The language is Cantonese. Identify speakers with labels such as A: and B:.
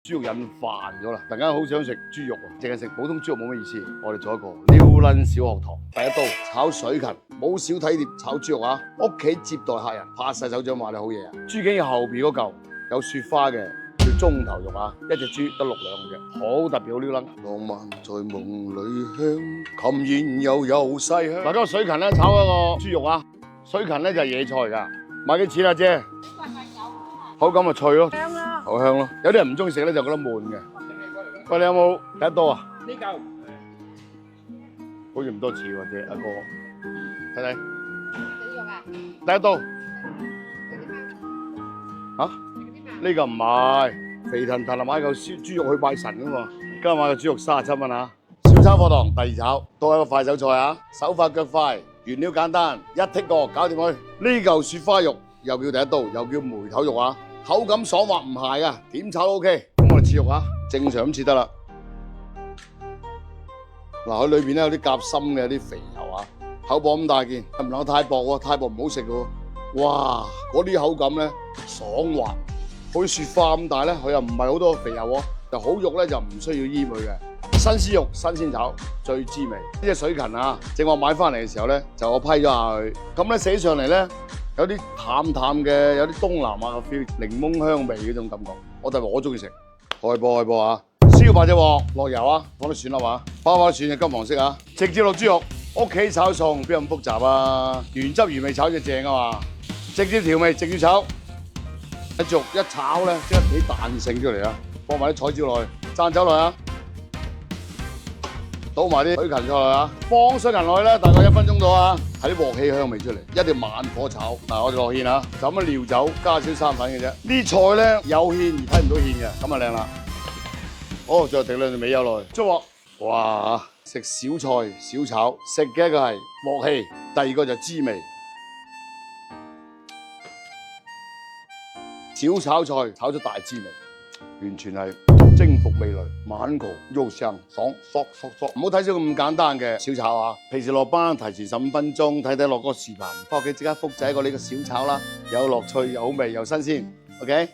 A: 豬肉引煩咗啦，突然間好想食豬肉喎，淨係食普通豬肉冇乜意思。我哋做一個撩撚小學堂，第一刀炒水芹，冇小體碟炒豬肉啊！屋企接待客人，拍晒手掌話你好嘢啊！豬頸後邊嗰嚿有雪花嘅叫中頭肉啊，一隻豬得6兩嘅，好特別好撩撚。浪漫在夢裏香，琴弦悠悠細香。嗱，嗰個水芹咧炒一個豬肉啊，水芹咧就係野菜㗎，買幾錢啊姐？口感咪脆咯，
B: 香咯，
A: 好香咯。有啲人唔中意食咧就覺得悶嘅。喂，你有冇第一刀啊？
B: 呢嚿
A: 好似唔多似喎，姐阿哥，睇睇
B: 幾肉啊？
A: 第一刀嚇？呢個唔係肥騰騰啊，買嚿豬肉去拜神㗎嘛。今日買個豬肉37蚊啊！小炒貨檔第二炒，都係一個快手菜啊，手快腳快，原料簡單，一剔過搞掂佢。呢嚿雪花肉又叫第一刀，又叫梅頭肉啊，口感爽滑唔鞋啊，點炒都 OK。咁我哋切肉啊，正常咁切得啦。嗱，佢裏邊咧有啲夾心嘅，有啲肥油啊，厚薄咁大件，唔能夠太薄喎，太薄唔好食嘅喎。哇，嗰啲口感咧爽滑，好似雪花咁大咧，佢又唔係好多肥油喎，就好肉咧就唔需要醃佢嘅。新鮮肉新鮮炒最滋味。呢隻水芹啊，正我買翻嚟嘅時候咧，就我批咗下佢，咁咧寫上嚟咧有啲淡淡嘅，有啲東南亞嘅 feel，檸檬香味嗰種感覺，我特別我中意食。開波啊！燒白隻鑊，落油啊，放啲蒜粒啊，包包蒜就金黃色啊，直接落豬肉。屋企炒餸邊有咁複雜啊？原汁原味炒只正啊嘛，直接調味，直接炒。豬肉一炒咧，即刻起彈性出嚟啊！放埋啲彩椒落去，灒酒落去啊！倒埋啲水芹落去啊！放水芹落去咧，大概1分鐘到啊，睇啲鑊氣香味出嚟，一定要慢火炒。嗱，我哋落芡啊，就咁樣料酒，加少生粉嘅啫。啲菜咧有芡而睇唔到芡嘅，咁啊靚啦。哦，再滴兩條尾油落去，出鑊。哇！食小菜小炒，食嘅一個係鑊氣，第二個就滋味。小炒菜炒出大滋味，完全係征服味蕾，滿口肉香，爽，唔好睇少咁簡單嘅小炒啊！平時落班提前15分鐘睇落嗰個視頻，翻屋企即刻複製一個呢個小炒啦，有樂趣，有好味，又新鮮。OK。